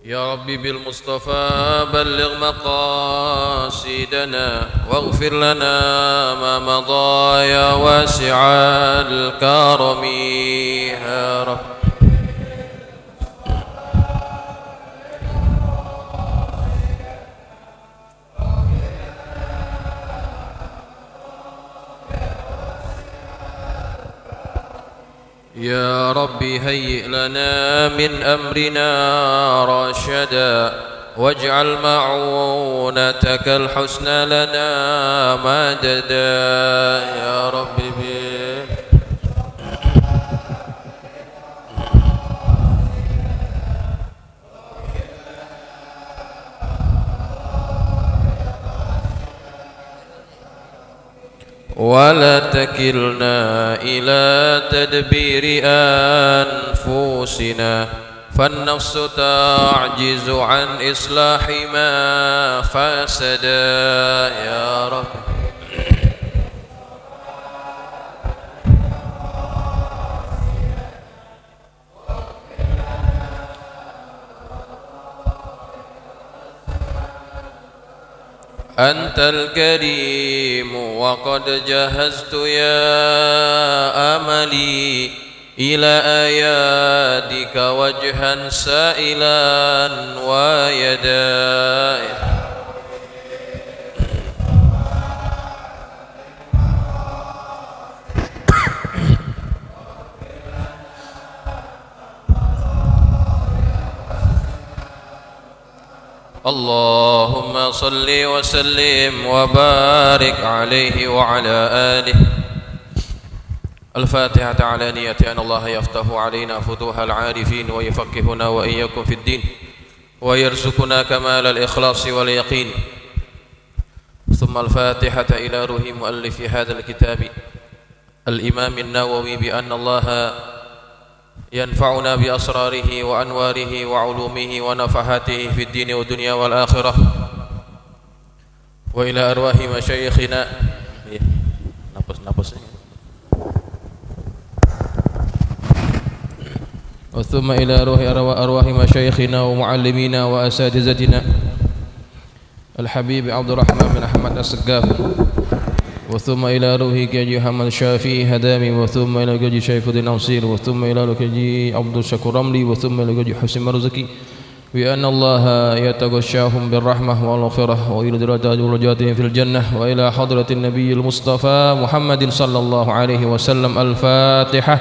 يا ربي بالمصطفى بلغ مقاصدنا واغفر لنا ما مضى يا واسع الكرم يا رب. يا ربي هيئ لنا من أمرنا رشدا واجعل معونتك الحسنى لنا مددا يا ربي ولا تكلنا إلى تدبير أنفسنا فالنفس تعجز عن إصلاح ما فسد يا رب. أنت الكريم وقد جهزت يا أملي إلى آياتك وجها سائلا ويدا. اللهم صل وسلم وبارك عليه وعلى آله. الفاتحة على نية أن الله يفتح علينا فتوح العارفين ويفقهنا وإياكم في الدين ويرزقنا كمال الإخلاص واليقين. ثم الفاتحة إلى روح مؤلف هذا الكتاب الإمام النووي بأن الله ينفعنا بأسراره وأنواره وعلومه ونفحاته في الدين والدنيا والآخرة. وإلى أرواح مشايخنا ثم إلى أرواح مشايخنا ومعلمينا وأساتذتنا الحبيب عبد الرحمن بن أحمد السقاف، وثم إلى روح كجي محمد شافعي هدامي، وثم إلى كجي شيخ الدين نصير، وثم إلى كجي عبد الشكور رملي، وثم إلى كجي حسين مرزقي، بأن الله يتغشاهم بالرحمة والمغفرة وإلى درجاتهم في الجنة، وإلى حضرة النبي المصطفى محمد صلى الله عليه وسلم. الفاتحة.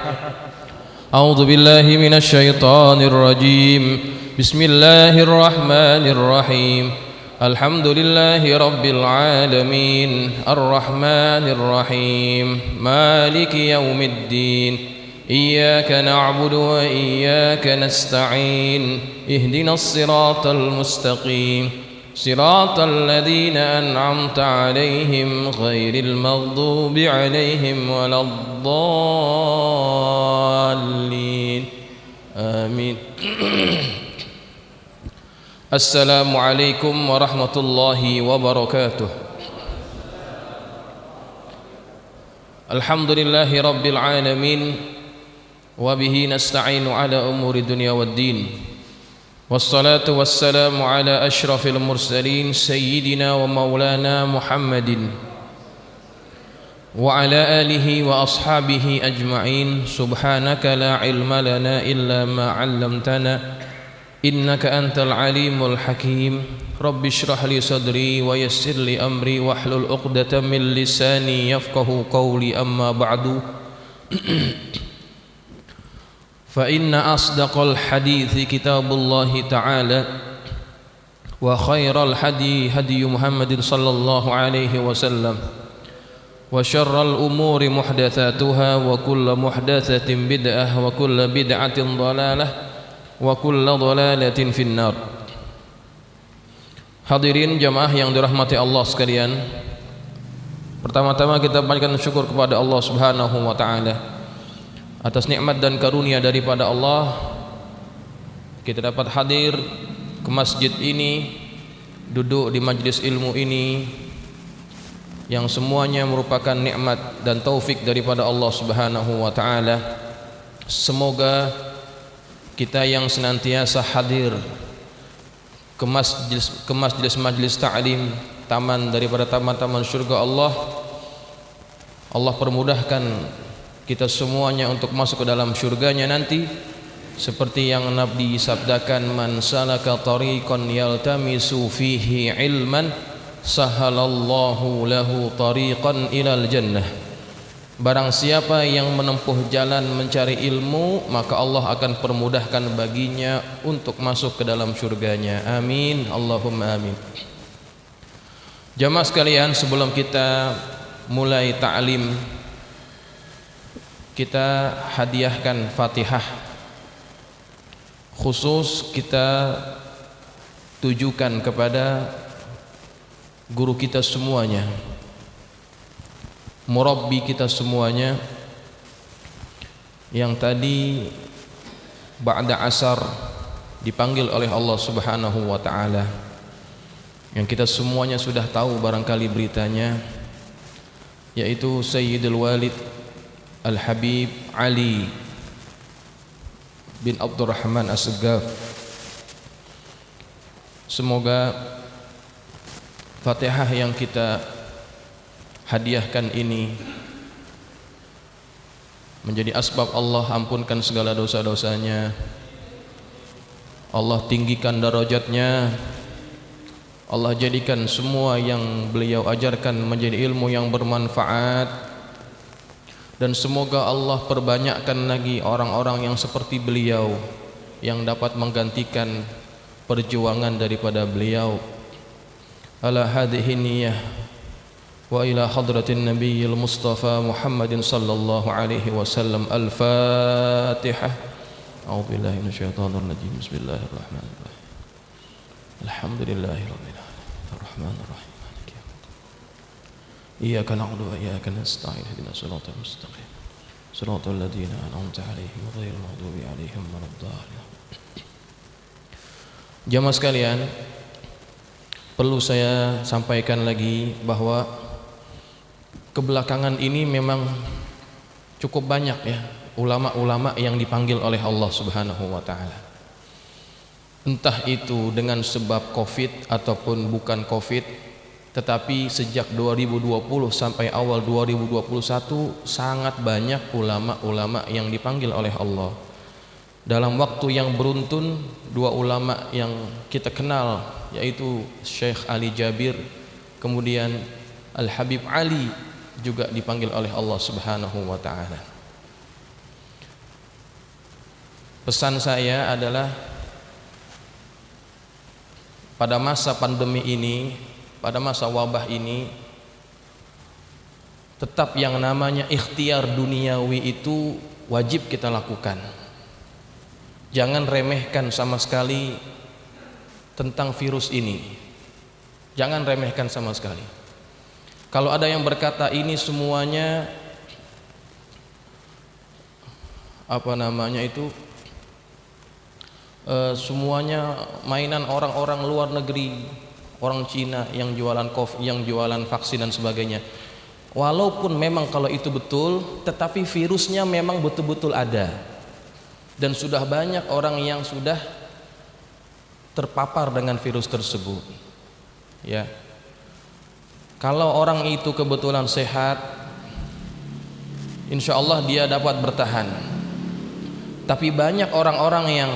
أعوذ بالله من الشيطان الرجيم. بسم الله الرحمن الرحيم. الحمد لله رب العالمين الرحمن الرحيم مالك يوم الدين إياك نعبد وإياك نستعين اهدنا الصراط المستقيم صراط الذين أنعمت عليهم غير المغضوب عليهم ولا الضالين آمين. السلام عليكم ورحمة الله وبركاته. الحمد لله رب العالمين وبه نستعين على أمور الدنيا والدين، والصلاة والسلام على أشرف المرسلين سيدنا ومولانا محمد وعلى آله وأصحابه أجمعين. سبحانك لا علم لنا إلا ما علمتنا إنك أنت العليم الحكيم. رب اشرح لي صدري ويسر لي أمري واحلل عقدة من لساني يفقه قولي. أما بعد، فإن أصدق الحديث كتاب الله تعالى، وخير الهدي هدي محمد صلى الله عليه وسلم، وشر الأمور محدثاتها، وكل محدثة بدعة، وكل بدعة ضلالة، wa kullu dhalalatin finnar. Hadirin jamaah yang dirahmati Allah sekalian, pertama-tama kita panjatkan syukur kepada Allah Subhanahu wa taala atas nikmat dan karunia daripada Allah. Kita dapat hadir ke masjid ini, duduk di majlis ilmu ini, yang semuanya merupakan nikmat dan taufik daripada Allah Subhanahu wa taala. Semoga kita yang senantiasa hadir ke majelis ta'lim, taman daripada taman-taman surga Allah. Allah permudahkan kita semuanya untuk masuk ke dalam surganya nanti, seperti yang Nabi sabdakan, man salaka tariqan yaltamisu fihi ilman sahalallahu lahu tariqan ilal jannah. Barang siapa yang menempuh jalan mencari ilmu, maka Allah akan permudahkan baginya untuk masuk ke dalam surganya. Amin, Allahumma amin. Jamaah sekalian, sebelum kita mulai ta'lim, kita hadiahkan Fatihah. Khusus kita tujukan kepada guru kita semuanya, murabbi kita semuanya, yang tadi ba'da asar dipanggil oleh Allah Subhanahu wa ta'ala, yang kita semuanya sudah tahu barangkali beritanya, yaitu Sayyidul Walid Al-Habib Ali bin Abdurrahman As-Segaf. Semoga Fatihah yang kita hadiahkan ini menjadi asbab Allah ampunkan segala dosa-dosanya, Allah tinggikan darajatnya, Allah jadikan semua yang beliau ajarkan menjadi ilmu yang bermanfaat, dan semoga Allah perbanyakkan lagi orang-orang yang seperti beliau yang dapat menggantikan perjuangan daripada beliau. Ala hadhihi niyyah wa ila hadratin nabiyil mustafa Muhammadin sallallahu alaihi wasallam. Al-Fatihah. A'udzu billahi minasyaitonir rajim. Bismillahirrahmanirrahim. Alhamdulillahirabbil alamin. Arrahmanir rahim. Maliki yaumiddin. Iyyaka na'budu wa iyyaka nasta'in. Ihdinas siratal mustaqim. Siratal ladzina an'amta 'alaihim ghairil maghdubi 'alaihim waladdallin. Jamaah sekalian, perlu saya sampaikan lagi bahwa kebelakangan ini memang cukup banyak ya ulama-ulama yang dipanggil oleh Allah Subhanahu wa ta'ala. Entah itu dengan sebab Covid ataupun bukan Covid, tetapi sejak 2020 sampai awal 2021 sangat banyak ulama-ulama yang dipanggil oleh Allah. Dalam waktu yang beruntun, dua ulama yang kita kenal, yaitu Syekh Ali Jabir, kemudian Al-Habib Ali, juga dipanggil oleh Allah Subhanahu wa ta'ala. Pesan saya adalah pada masa pandemi ini, pada masa wabah ini, tetap yang namanya ikhtiar duniawi itu wajib kita lakukan. Jangan remehkan sama sekali tentang virus ini. Jangan remehkan sama sekali. Kalau ada yang berkata ini semuanya semuanya mainan orang-orang luar negeri, orang Cina yang jualan yang jualan vaksin dan sebagainya. Walaupun memang kalau itu betul, tetapi virusnya memang betul-betul ada, dan sudah banyak orang yang sudah terpapar dengan virus tersebut. Ya, kalau orang itu kebetulan sehat, insya Allah dia dapat bertahan. Tapi banyak orang-orang yang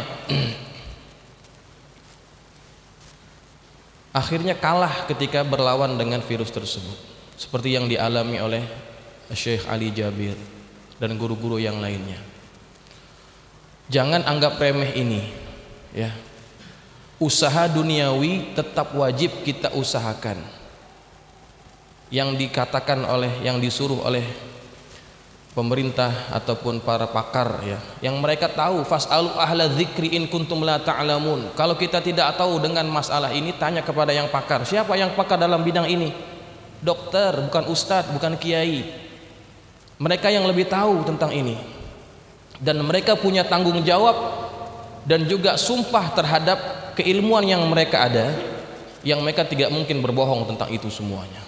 akhirnya kalah ketika berlawan dengan virus tersebut, seperti yang dialami oleh Syekh Ali Jabir dan guru-guru yang lainnya. Jangan anggap remeh ini, ya. Usaha duniawi tetap wajib kita usahakan. Yang dikatakan yang disuruh oleh pemerintah ataupun para pakar, ya, yang mereka tahu, fas'alu ahla dzikri in kuntum la ta'lamun. Kalau kita tidak tahu dengan masalah ini, tanya kepada yang pakar. Siapa yang pakar dalam bidang ini? Dokter, bukan ustadz, bukan kiai. Mereka yang lebih tahu tentang ini, dan mereka punya tanggung jawab dan juga sumpah terhadap keilmuan yang mereka ada, yang mereka tidak mungkin berbohong tentang itu semuanya.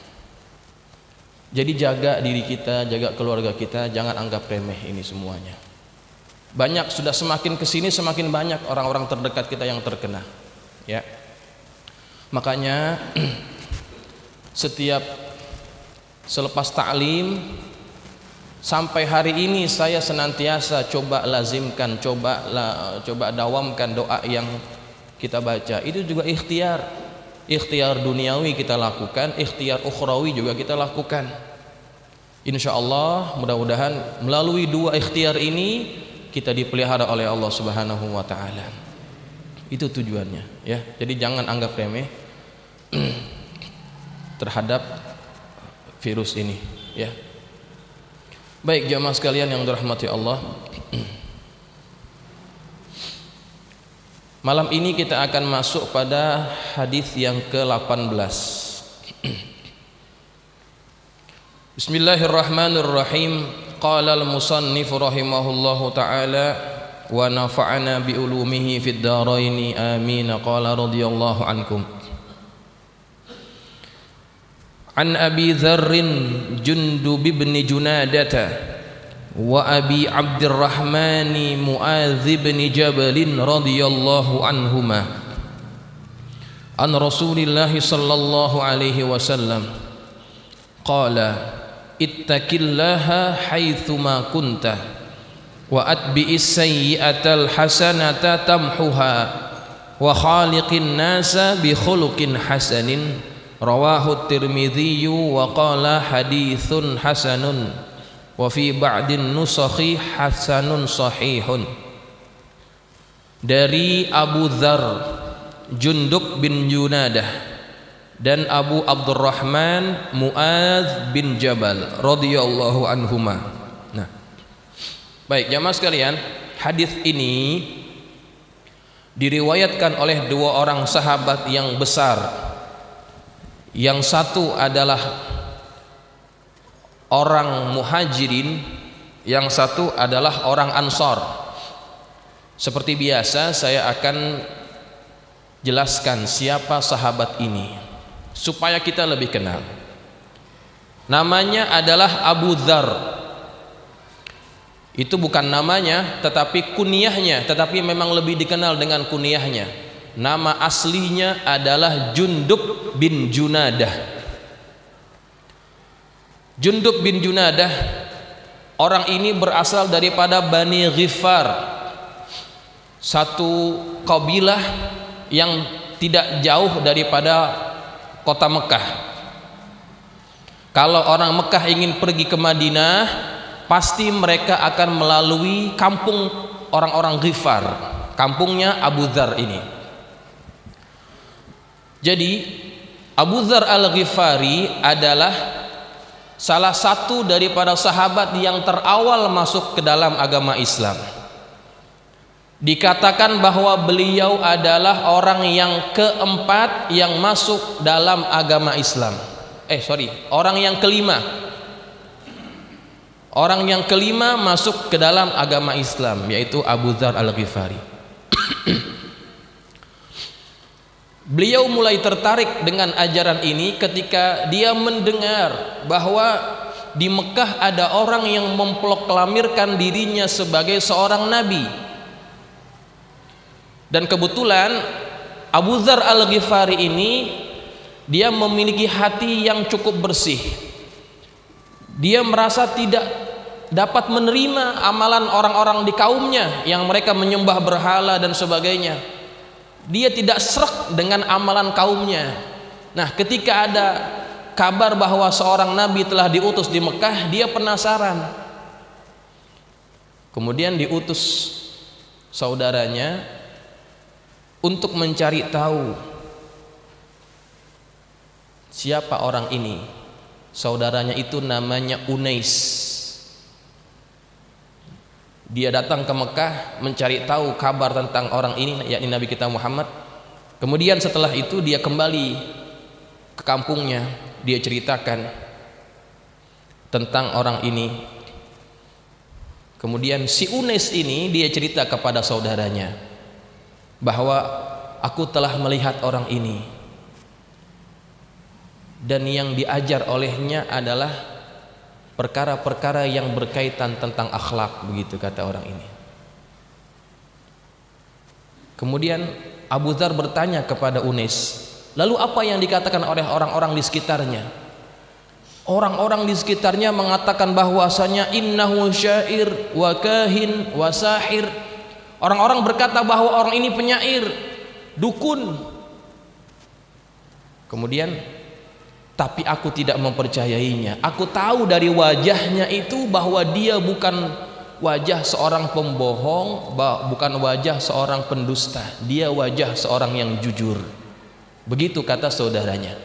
Jadi jaga diri kita, jaga keluarga kita, jangan anggap remeh ini semuanya. Banyak, sudah semakin kesini semakin banyak orang-orang terdekat kita yang terkena, ya. Makanya setiap selepas ta'lim sampai hari ini saya senantiasa coba lazimkan, coba dawamkan doa yang kita baca. Itu juga ikhtiar duniawi kita lakukan, ikhtiar ukhrawi juga kita lakukan. Insyaallah mudah-mudahan melalui dua ikhtiar ini kita dipelihara oleh Allah Subhanahu wa taala. Itu tujuannya, ya. Jadi jangan anggap remeh terhadap virus ini, ya. Baik jamaah sekalian yang dirahmati Allah, malam ini kita akan masuk pada hadis yang ke-18. Bismillahirrahmanirrahim. Qala al-musannif rahimahullahu taala wa nafa'ana bi ulumihi fid dharain amin. Qala radhiyallahu ankum. An Abi Dzarrin Jundub bin Junadata wa Abi Abdurrahman Muadz bin Jabal radhiyallahu anhuma an Rasulillah sallallahu alaihi wasallam qala ittaqillaha haitsu ma kunta wa atbi'is sayyi'atal hasanata tamhuha wa khaliqin nasa bi khuluqin hasanin. Rawahu Tirmidzi wa qala haditsun hasanun wa fi ba'din nusakhi hasanun sahihun. Dari Abu Dzar Jundub bin Junadah dan Abu Abdurrahman Muadz bin Jabal radhiyallahu anhuma. Nah, baik jamaah sekalian, hadis ini diriwayatkan oleh dua orang sahabat yang besar. Yang satu adalah orang Muhajirin, yang satu adalah orang Ansor. Seperti biasa saya akan jelaskan siapa sahabat ini supaya kita lebih kenal. Namanya adalah Abu Dzar. Itu bukan namanya tetapi kunyahnya, tetapi memang lebih dikenal dengan kunyahnya. Nama aslinya adalah Jundub bin Junadah. Jundub bin Junadah, orang ini berasal daripada Bani Ghifar, satu kabilah yang tidak jauh daripada kota Mekah. Kalau orang Mekah ingin pergi ke Madinah, pasti mereka akan melalui kampung orang-orang Ghifar, kampungnya Abu Dzar ini. Jadi Abu Dzar al-Ghifari adalah salah satu daripada sahabat yang terawal masuk ke dalam agama Islam. Dikatakan bahwa beliau adalah orang yang keempat yang masuk dalam agama Islam. Orang yang kelima. Orang yang kelima masuk ke dalam agama Islam, yaitu Abu Dzar al-Ghifari. Beliau mulai tertarik dengan ajaran ini ketika dia mendengar bahwa di Mekah ada orang yang memproklamirkan dirinya sebagai seorang nabi. Dan kebetulan Abu Dzar al-Ghifari ini dia memiliki hati yang cukup bersih. Dia merasa tidak dapat menerima amalan orang-orang di kaumnya yang mereka menyembah berhala dan sebagainya. Dia tidak srek dengan amalan kaumnya. Nah, ketika ada kabar bahwa seorang nabi telah diutus di Mekah, dia penasaran. Kemudian diutus saudaranya untuk mencari tahu siapa orang ini. Saudaranya itu namanya Unais. Dia datang ke Mekah mencari tahu kabar tentang orang ini, yakni Nabi kita Muhammad. Kemudian setelah itu dia kembali ke kampungnya. Dia ceritakan tentang orang ini. Kemudian si Unais ini dia cerita kepada saudaranya bahwa aku telah melihat orang ini, dan yang diajar olehnya adalah perkara-perkara yang berkaitan tentang akhlak, begitu kata orang ini. Kemudian Abu Dzar bertanya kepada Unais, Lalu apa yang dikatakan oleh orang-orang di sekitarnya? Orang-orang di sekitarnya mengatakan bahwasanya innahu syair wa kahin wa sahir. Orang-orang berkata bahwa orang ini penyair, dukun. Kemudian, tapi aku tidak mempercayainya. Aku tahu dari wajahnya itu bahwa dia bukan wajah seorang pembohong, bukan wajah seorang pendusta. Dia wajah seorang yang jujur. Begitu kata saudaranya.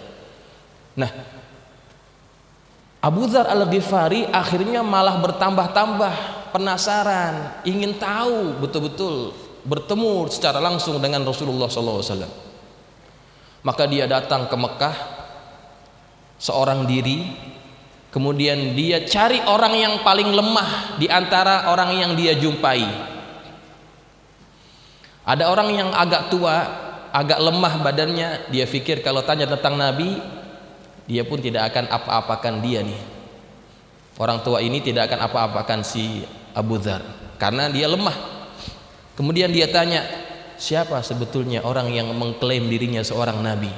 Nah, Abu Dzar Al-Ghifari akhirnya malah bertambah-tambah penasaran, ingin tahu betul-betul, bertemu secara langsung dengan Rasulullah SAW. Maka dia datang ke Mekah seorang diri, kemudian dia cari orang yang paling lemah di antara orang yang dia jumpai. Ada orang yang agak tua, agak lemah badannya, dia pikir kalau tanya tentang Nabi, dia pun tidak akan apa-apakan dia nih. Orang tua ini tidak akan apa-apakan si Abu Dzar karena dia lemah. Kemudian dia tanya, siapa sebetulnya orang yang mengklaim dirinya seorang nabi?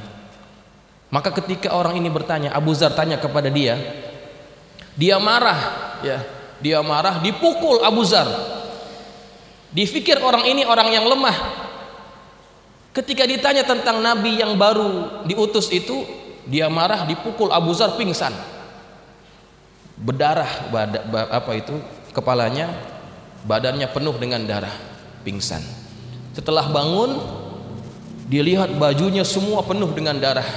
Maka ketika orang ini bertanya, Abu Dzar tanya kepada dia marah, ya. Dia marah, dipukul Abu Dzar. Dipikir orang ini orang yang lemah. Ketika ditanya tentang nabi yang baru diutus itu, dia marah, dipukul Abu Dzar, pingsan. Berdarah kepalanya, badannya penuh dengan darah, pingsan. Setelah bangun, dia lihat bajunya semua penuh dengan darah.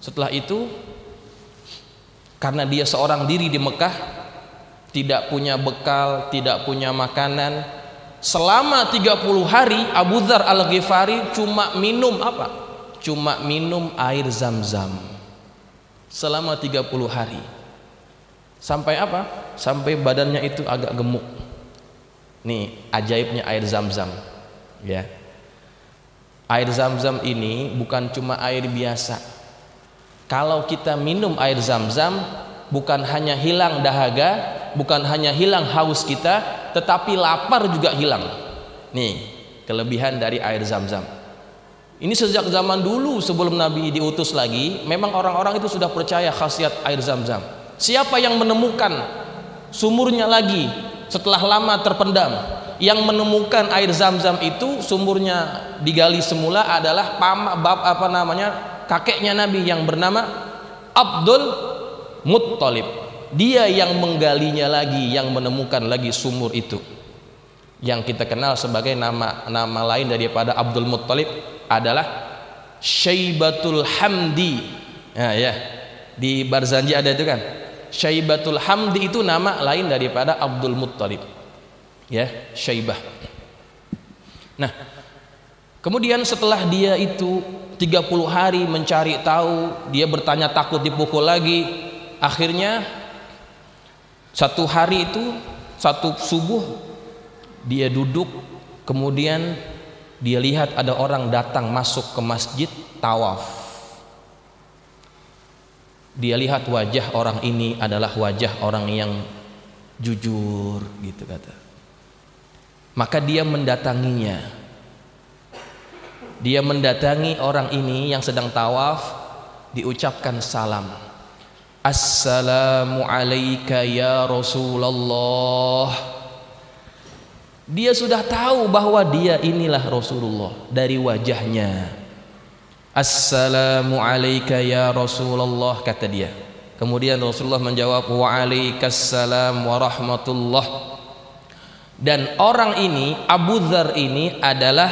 Setelah itu, karena dia seorang diri di Mekah, tidak punya bekal, tidak punya makanan, selama 30 hari Abu Dzar Al-Ghifari cuma minum apa? Cuma minum air Zam-Zam selama 30 hari. Sampai apa? Sampai badannya itu agak gemuk. Nih ajaibnya air Zam-Zam, ya. Air Zam-Zam ini bukan cuma air biasa. Kalau kita minum air Zam-Zam, bukan hanya hilang dahaga, bukan hanya hilang haus kita, tetapi lapar juga hilang. Nih kelebihan dari air Zam-Zam. Ini sejak zaman dulu sebelum Nabi diutus lagi, memang orang-orang itu sudah percaya khasiat air Zam-Zam. Siapa yang menemukan sumurnya lagi setelah lama terpendam, yang menemukan air Zam-Zam itu sumurnya digali semula adalah kakeknya Nabi yang bernama Abdul Muttalib. Dia yang menggalinya lagi, yang menemukan lagi sumur itu, yang kita kenal sebagai nama lain daripada Abdul Muttalib adalah Syaibatul Hamdi. Nah, ya. Di Barzanji ada itu kan. Syaibatul Hamdi itu nama lain daripada Abdul Muttalib. Ya, Syaibah. Nah, kemudian setelah dia itu 30 hari mencari tahu, dia bertanya takut dipukul lagi. Akhirnya satu hari itu, satu subuh dia duduk, kemudian dia lihat ada orang datang masuk ke masjid tawaf. Dia lihat wajah orang ini adalah wajah orang yang jujur, gitu kata. Maka dia mendatanginya. Dia mendatangi orang ini yang sedang tawaf, diucapkan salam. Assalamu alayka ya Rasulullah. Dia sudah tahu bahwa dia inilah Rasulullah dari wajahnya. Assalamu alayka ya Rasulullah, kata dia. Kemudian Rasulullah menjawab, wa alaikassalam wa rahmatullah. Dan orang ini, Abu Dzar ini adalah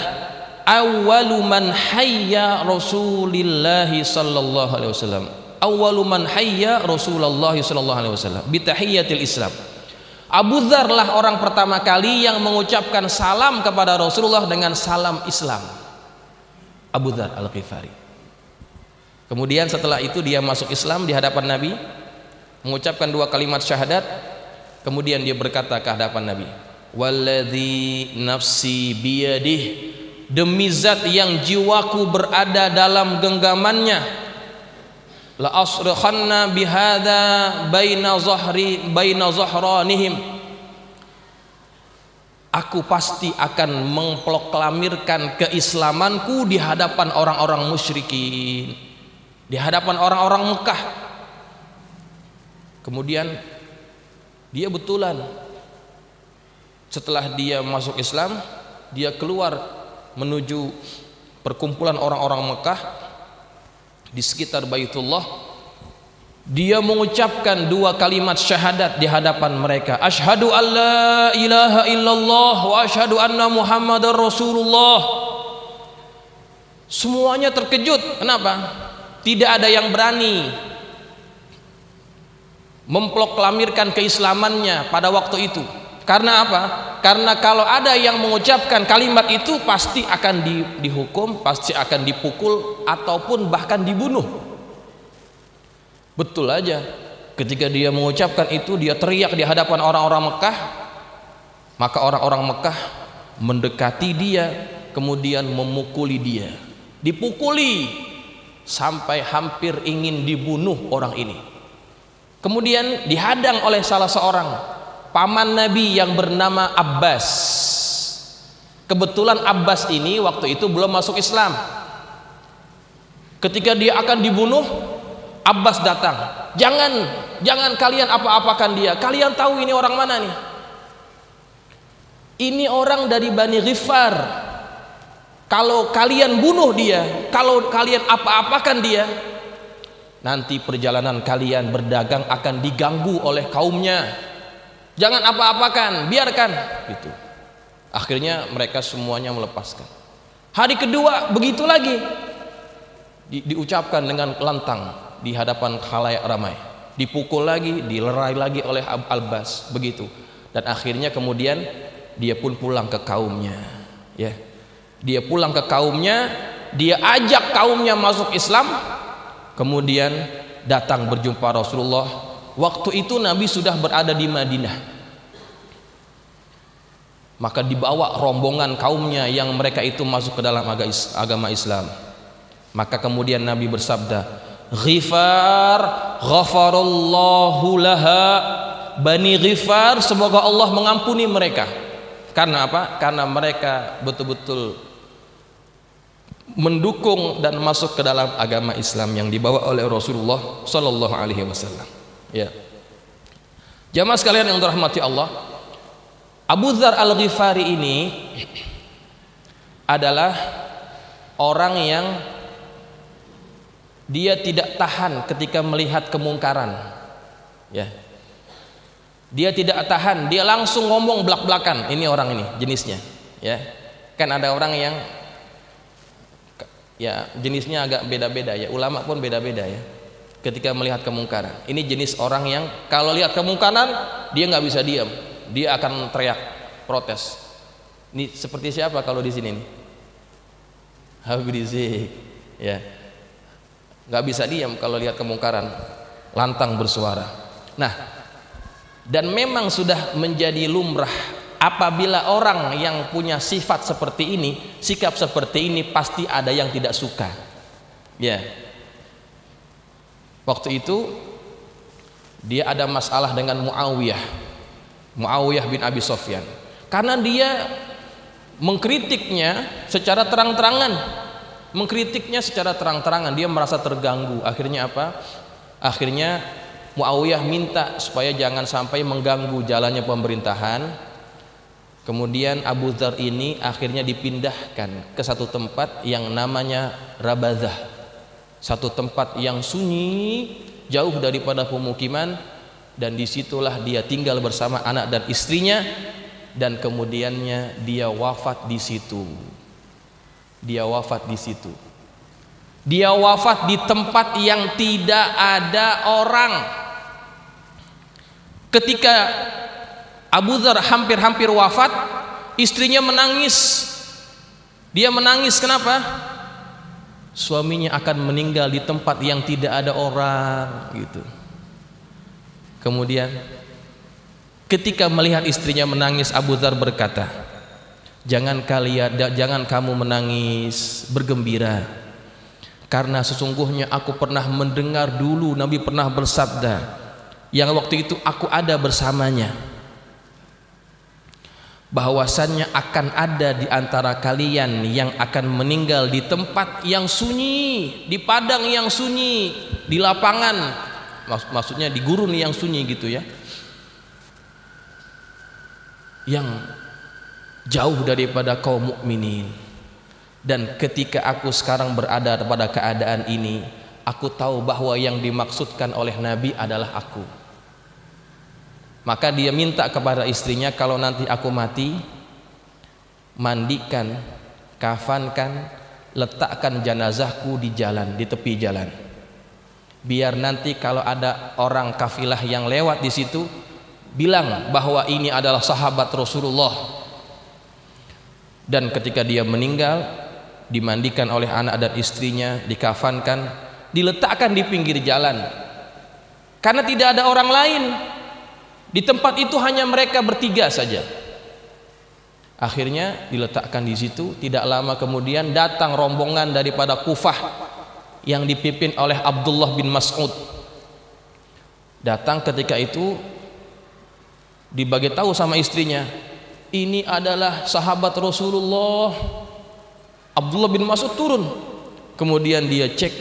awwalu man hayya Rasulillah sallallahu alaihi wasallam. Awwalu man hayya Rasulullah sallallahu alaihi wasallam bi tahiyyatil Islam. Abu Dzar lah orang pertama kali yang mengucapkan salam kepada Rasulullah dengan salam Islam. Abu Dzar Al-Ghifari. Kemudian setelah itu dia masuk Islam di hadapan Nabi, mengucapkan 2 kalimat syahadat. Kemudian dia berkata ke hadapan Nabi, walladzi nafsi biyadih, demi zat yang jiwaku berada dalam genggamannya, la asrikhanna bihadza baina zahranihim, Aku pasti akan memproklamirkan keislamanku di hadapan orang-orang musyrikin, di hadapan orang-orang Mekah. Kemudian dia betulan setelah dia masuk Islam, dia keluar menuju perkumpulan orang-orang Mekah di sekitar Baitullah. Dia mengucapkan 2 kalimat syahadat di hadapan mereka. Asyhadu an la ilaha illallah wa asyhadu anna Muhammadar Rasulullah. Semuanya terkejut. Kenapa? Tidak ada yang berani memproklamirkan keislamannya pada waktu itu. Karena apa? Karena kalau ada yang mengucapkan kalimat itu pasti akan dihukum, pasti akan dipukul ataupun bahkan dibunuh. Betul aja, ketika dia mengucapkan itu, dia teriak di hadapan orang-orang Mekah, maka orang-orang Mekah mendekati dia, kemudian memukuli dia, dipukuli sampai hampir ingin dibunuh orang ini. Kemudian dihadang oleh salah seorang paman Nabi yang bernama Abbas. Kebetulan Abbas ini waktu itu belum masuk Islam. Ketika dia akan dibunuh, Abbas datang. Jangan kalian apa-apakan dia. Kalian tahu ini orang mana nih? Ini orang dari Bani Ghifar. Kalau kalian bunuh dia, kalau kalian apa-apakan dia, nanti perjalanan kalian berdagang akan diganggu oleh kaumnya. Jangan apa-apakan, biarkan gitu. Akhirnya mereka semuanya melepaskan. Hari kedua begitu lagi. Diucapkan dengan lantang di hadapan khalayak ramai, dipukul lagi, dilerai lagi oleh Abbas, begitu. Dan akhirnya kemudian dia pun pulang ke kaumnya, ya. Dia pulang ke kaumnya, dia ajak kaumnya masuk Islam, kemudian datang berjumpa Rasulullah. Waktu itu Nabi sudah berada di Madinah. Maka dibawa rombongan kaumnya yang mereka itu masuk ke dalam agama Islam. Maka kemudian Nabi bersabda, Ghifar ghafarallahu laha, Bani Ghifar semoga Allah mengampuni mereka. Karena apa? Karena mereka betul-betul mendukung dan masuk ke dalam agama Islam yang dibawa oleh Rasulullah sallallahu alaihi wasallam. Ya. Jamaah sekalian yang dirahmati Allah, Abu Dzar Al-Ghifari ini adalah orang yang dia tidak tahan ketika melihat kemungkaran, ya. Dia tidak tahan, dia langsung ngomong belak-belakan. Ini orang ini jenisnya, ya. Kan ada orang yang ya jenisnya agak beda-beda, ya. Ulama pun beda-beda, ya. Ketika melihat kemungkaran, ini jenis orang yang kalau lihat kemungkaran dia nggak bisa diam, dia akan teriak, protes. Ini seperti siapa kalau di sini nih? Habib Rizik, ya. Nggak bisa diam kalau lihat kemungkaran, lantang bersuara. Nah, dan memang sudah menjadi lumrah apabila orang yang punya sifat seperti ini, sikap seperti ini, pasti ada yang tidak suka, ya. Waktu itu dia ada masalah dengan Muawiyah bin Abi Sufyan, karena dia mengkritiknya secara terang-terangan. Dia merasa terganggu. Akhirnya apa? Akhirnya Muawiyah minta supaya jangan sampai mengganggu jalannya pemerintahan. Kemudian Abu Dzar ini akhirnya dipindahkan ke satu tempat yang namanya Rabadzah, satu tempat yang sunyi, jauh daripada pemukiman, dan disitulah dia tinggal bersama anak dan istrinya, dan kemudiannya dia wafat di situ. Dia wafat di tempat yang tidak ada orang. Ketika Abu Dzar hampir wafat, istrinya menangis. Dia menangis kenapa? Suaminya akan meninggal di tempat yang tidak ada orang, gitu. Kemudian ketika melihat istrinya menangis, Abu Dzar berkata, jangan kamu menangis, bergembira, karena sesungguhnya aku pernah mendengar dulu Nabi pernah bersabda yang waktu itu aku ada bersamanya. bahwasannya akan ada di antara kalian yang akan meninggal di tempat yang sunyi, di padang yang sunyi, di lapangan, maksudnya di gurun yang sunyi gitu ya, yang jauh daripada kaum mukminin. Dan ketika aku sekarang berada pada keadaan ini, aku tahu bahwa yang dimaksudkan oleh Nabi adalah aku. Maka dia minta kepada istrinya, kalau nanti aku mati, mandikan, kafankan, letakkan jenazahku di jalan, di tepi jalan. Biar nanti kalau ada orang kafilah yang lewat di situ, bilang bahwa ini adalah sahabat Rasulullah. Dan ketika dia meninggal, dimandikan oleh anak dan istrinya, dikafankan, diletakkan di pinggir jalan. Karena tidak ada orang lain. Di tempat itu hanya mereka bertiga saja. Akhirnya diletakkan di situ. Tidak lama kemudian datang rombongan daripada Kufah yang dipimpin oleh Abdullah bin Mas'ud. Datang ketika itu, dibagi tahu sama istrinya, ini adalah sahabat Rasulullah. Abdullah bin Mas'ud turun. Kemudian dia cek,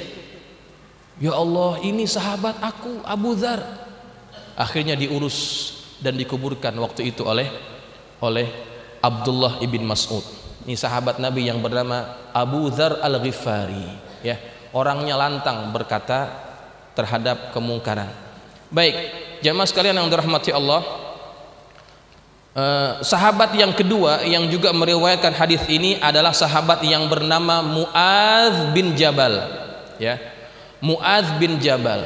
ya Allah, ini sahabat aku, Abu Dzar. Akhirnya diurus dan dikuburkan waktu itu oleh Abdullah ibn Mas'ud. Ini sahabat Nabi yang bernama Abu Dzar al-Ghifari, ya, orangnya lantang berkata terhadap kemungkaran. Baik, jamaah sekalian yang dirahmati Allah, sahabat yang kedua yang juga meriwayatkan hadis ini adalah sahabat yang bernama Muadz bin Jabal, ya, Muadz bin Jabal.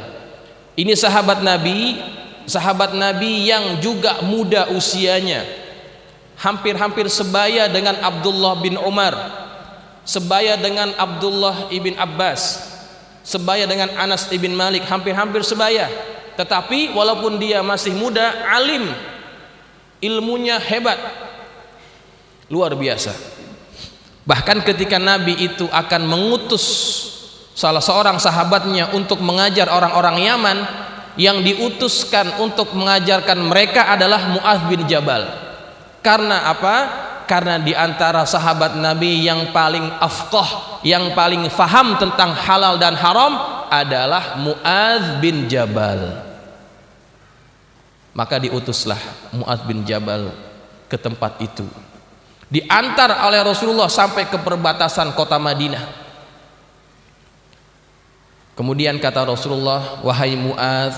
Ini sahabat Nabi yang juga muda usianya, hampir-hampir sebaya dengan Abdullah bin Umar, sebaya dengan Abdullah ibn Abbas, sebaya dengan Anas ibn Malik, hampir-hampir sebaya. Tetapi walaupun dia masih muda, alim, ilmunya hebat, luar biasa. Bahkan ketika Nabi itu akan mengutus salah seorang sahabatnya untuk mengajar orang-orang Yaman, yang diutuskan untuk mengajarkan mereka adalah Muadz bin Jabal. Karena apa? Karena di antara sahabat Nabi yang paling afqah, yang paling faham tentang halal dan haram adalah Muadz bin Jabal. Maka diutuslah Muadz bin Jabal ke tempat itu, diantar oleh Rasulullah sampai ke perbatasan kota Madinah. Kemudian kata Rasulullah, wahai Muadz,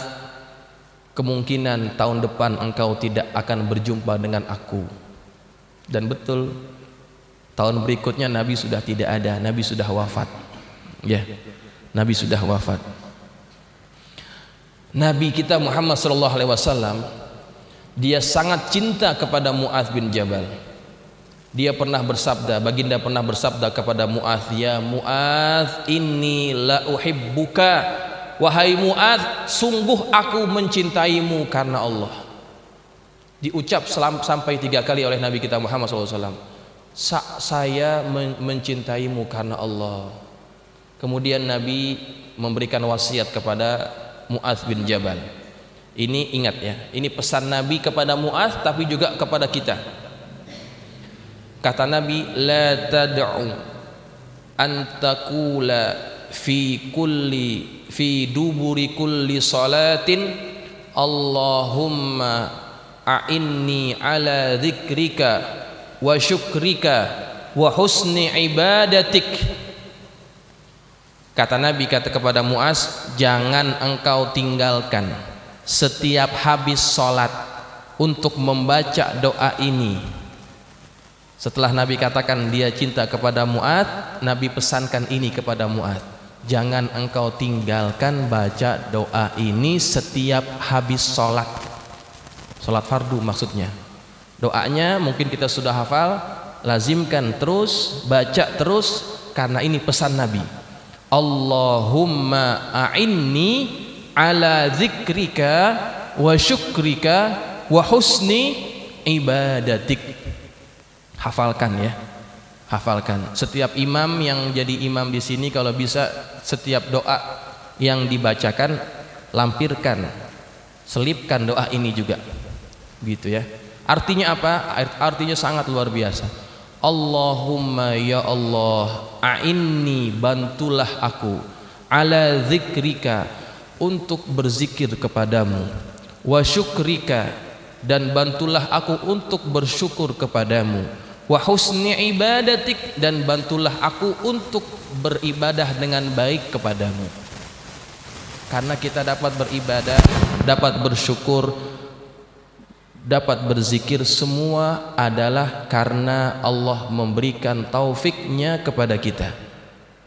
kemungkinan tahun depan engkau tidak akan berjumpa dengan aku. Dan betul, tahun berikutnya Nabi sudah tidak ada, Nabi sudah wafat, ya, Nabi sudah wafat. Nabi kita Muhammad SAW, dia sangat cinta kepada Muadz bin Jabal. Dia pernah bersabda, baginda pernah bersabda kepada Muadz, ya Muadz, inni la uhibbuka, wahai Muadz, sungguh aku mencintaimu karena Allah. Diucap sampai 3 kali oleh Nabi kita Muhammad SAW. Saya mencintaimu karena Allah. Kemudian Nabi memberikan wasiat kepada Muadz bin Jabal. Ini ingat ya, ini pesan Nabi kepada Muadz tapi juga kepada kita. Kata Nabi, la tad'u an taqula fi duburi kulli salatin Allahumma a'inni ala dzikrika wa syukrika wa husni ibadatik. Kata Nabi kepada Muadz, jangan engkau tinggalkan setiap habis sholat untuk membaca doa ini. Setelah Nabi katakan dia cinta kepada Muadz, Nabi pesankan ini kepada Muadz, jangan engkau tinggalkan baca doa ini setiap habis sholat, sholat fardu maksudnya. Doanya mungkin kita sudah hafal, lazimkan terus, baca terus, karena ini pesan Nabi. Allahumma a'inni ala dzikrika wa syukrika wa husni ibadatik. Hafalkan ya, hafalkan. Setiap imam yang jadi imam di sini kalau bisa setiap doa yang dibacakan lampirkan, selipkan doa ini juga, gitu ya. Artinya apa? Artinya sangat luar biasa. Allahumma ya Allah, a'inni, bantulah aku, ala zikrika, untuk berzikir kepadamu, wa syukrika, dan bantulah aku untuk bersyukur kepadamu, wa husni ibadatik, dan bantulah aku untuk beribadah dengan baik kepadamu. Karena kita dapat beribadah, dapat bersyukur, dapat berzikir, semua adalah karena Allah memberikan taufiknya kepada kita.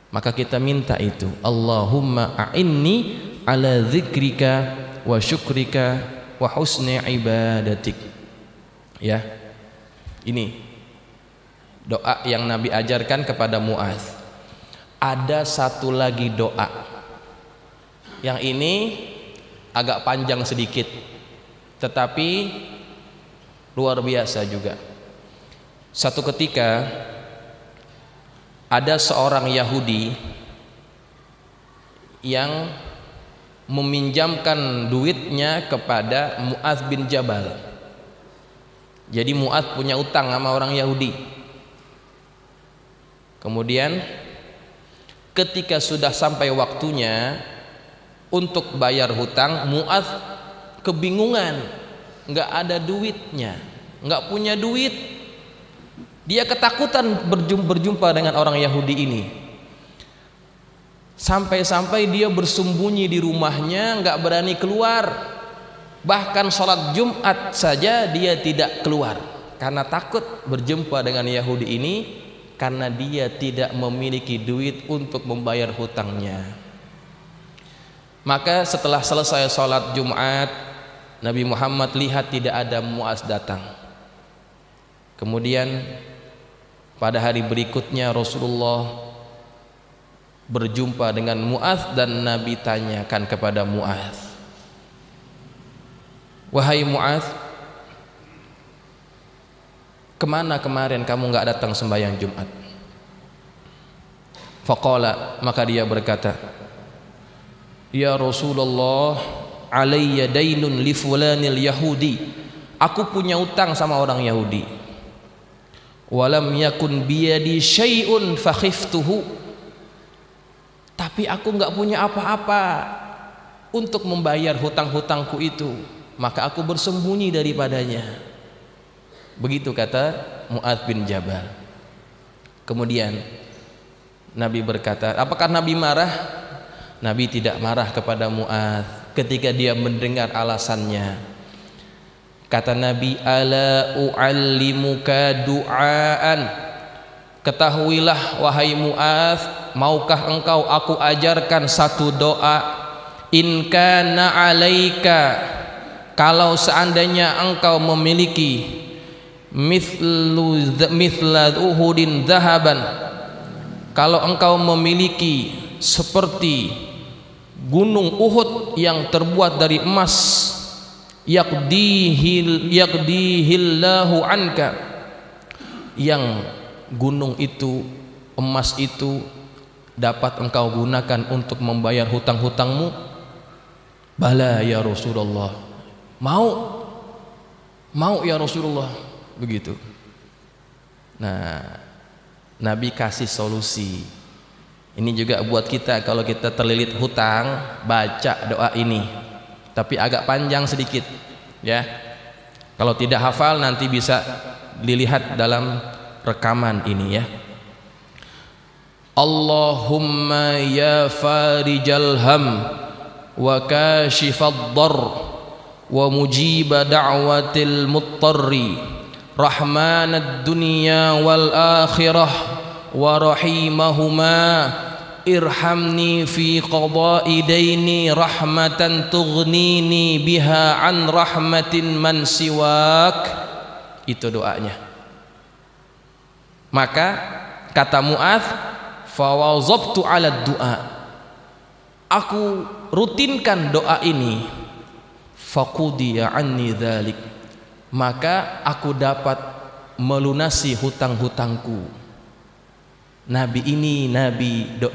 Maka kita minta itu, Allahumma a'inni ala zikrika wa syukrika wa husni ibadatik. Ya, ini doa yang Nabi ajarkan kepada Mu'adz. Ada satu lagi doa, yang ini agak panjang sedikit, tetapi luar biasa juga. Satu ketika ada seorang Yahudi yang meminjamkan duitnya kepada Mu'adz bin Jabal. Jadi Mu'adz punya utang sama orang Yahudi. Kemudian ketika sudah sampai waktunya untuk bayar hutang, Mu'adz kebingungan, nggak ada duitnya, nggak punya duit. Dia ketakutan berjumpa dengan orang Yahudi ini. Sampai-sampai dia bersembunyi di rumahnya, nggak berani keluar. Bahkan sholat Jumat saja dia tidak keluar karena takut berjumpa dengan Yahudi ini, karena dia tidak memiliki duit untuk membayar hutangnya. Maka setelah selesai sholat Jumat, Nabi Muhammad lihat tidak ada Mu'adz datang. Kemudian pada hari berikutnya Rasulullah berjumpa dengan Mu'adz dan Nabi tanyakan kepada Mu'adz, wahai Mu'adz, kemana kemarin kamu nggak datang sembahyang Jumat? Faqala, maka dia berkata, ya Rasulullah, alayya dainun li fulanil yahudi, aku punya utang sama orang Yahudi. Walam yakun biyadi syai'un fakhiftuhu, tapi aku enggak punya apa-apa untuk membayar hutang-hutangku itu, maka aku bersembunyi daripadanya. Begitu kata Mu'adz bin Jabal. Kemudian Nabi berkata, apakah Nabi marah? Nabi tidak marah kepada Mu'adz ketika dia mendengar alasannya. Kata Nabi, ala u'allimuka du'aan, ketahuilah wahai Mu'adz, maukah engkau aku ajarkan satu doa? In kana alaika, kalau seandainya engkau memiliki mithla uhudin zahaban, kalau engkau memiliki seperti gunung Uhud yang terbuat dari emas, yaqdihillahu anka, yang gunung itu, emas itu dapat engkau gunakan untuk membayar hutang-hutangmu. Bala ya Rasulullah, mau ya Rasulullah, begitu. Nah, Nabi kasih solusi. Ini juga buat kita, kalau kita terlilit hutang, baca doa ini, tapi agak panjang sedikit ya. Kalau tidak hafal nanti bisa dilihat dalam rekaman ini ya. Allahumma ya farijal ham wa kashifad dar wa mujiba da'watil muttarri, rahmanad dunya wal akhirah wa rahimahuma, irhamni fi qada'i daini rahmatan tughnini biha an rahmatin man siwak. Itu doanya. Maka kata Mu'adz, fawazabtu ala du'a, aku rutinkan doa ini, faqudiya anni dzalik, maka aku dapat melunasi hutang-hutangku. Nabi ini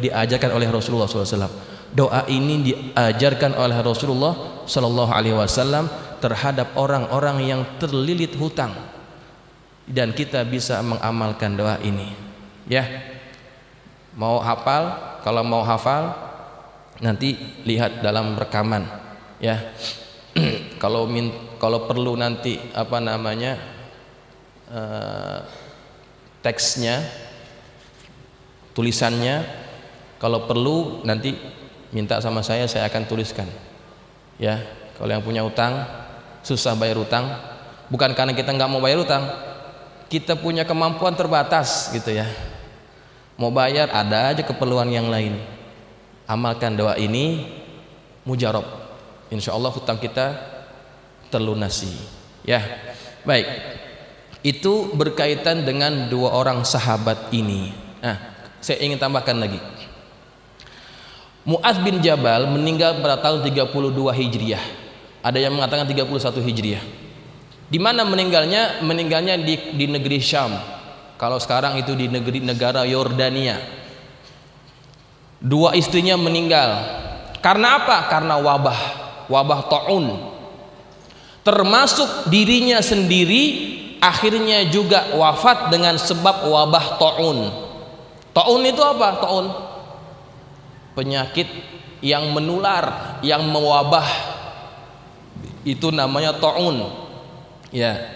diajarkan oleh Rasulullah SAW. Doa ini diajarkan oleh Rasulullah SAW, terhadap orang-orang yang terlilit hutang, dan kita bisa mengamalkan doa ini. Ya, mau hafal? Kalau mau hafal, nanti lihat dalam rekaman. Ya, kalau perlu nanti teksnya, tulisannya, kalau perlu nanti minta sama saya akan tuliskan. Ya, kalau yang punya utang, susah bayar utang, bukan karena kita nggak mau bayar utang, kita punya kemampuan terbatas gitu ya. Mau bayar, ada aja keperluan yang lain. Amalkan doa ini, mujarab, insya Allah hutang kita terlunasi. Ya, baik. Itu berkaitan dengan dua orang sahabat ini. Nah, saya ingin tambahkan lagi. Mu'adz bin Jabal meninggal pada tahun 32 Hijriah. Ada yang mengatakan 31 Hijriah. Di mana meninggalnya? Meninggalnya di negeri Syam. Kalau sekarang itu di negara Yordania. Dua istrinya meninggal. Karena apa? Karena wabah taun. Termasuk dirinya sendiri akhirnya juga wafat dengan sebab wabah taun. Taun itu apa? Taun penyakit yang menular, yang mewabah, itu namanya taun. Ya,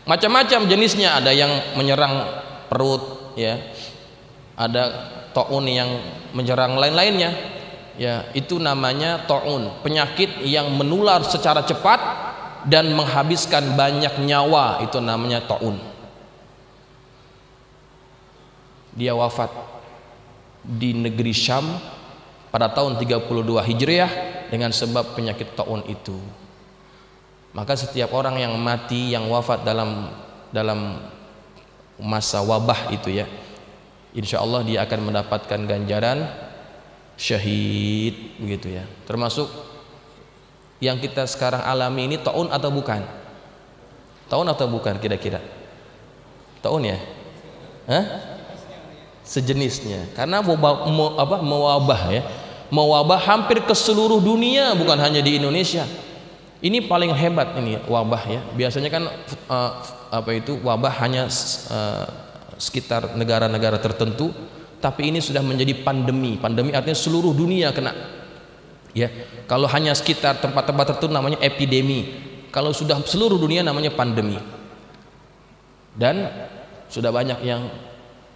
macam-macam jenisnya, ada yang menyerang perut, ya, ada taun yang menyerang lain-lainnya. Ya, itu namanya taun, penyakit yang menular secara cepat dan menghabiskan banyak nyawa, itu namanya taun. Dia wafat di negeri Syam pada tahun 32 Hijriah dengan sebab penyakit taun itu. Maka setiap orang yang mati, yang wafat dalam masa wabah itu ya, insya Allah dia akan mendapatkan ganjaran syahid, begitu ya. Termasuk yang kita sekarang alami ini taun atau bukan? Taun atau bukan kira-kira? Taun ya? Hah? Sejenisnya, karena mewabah ya, mewabah hampir ke seluruh dunia, bukan hanya di Indonesia. Ini paling hebat ini wabah ya. Biasanya kan wabah hanya sekitar negara-negara tertentu, tapi ini sudah menjadi pandemi. Pandemi artinya seluruh dunia kena. Ya, kalau hanya sekitar tempat-tempat tertentu namanya epidemi. Kalau sudah seluruh dunia namanya pandemi. Dan sudah banyak yang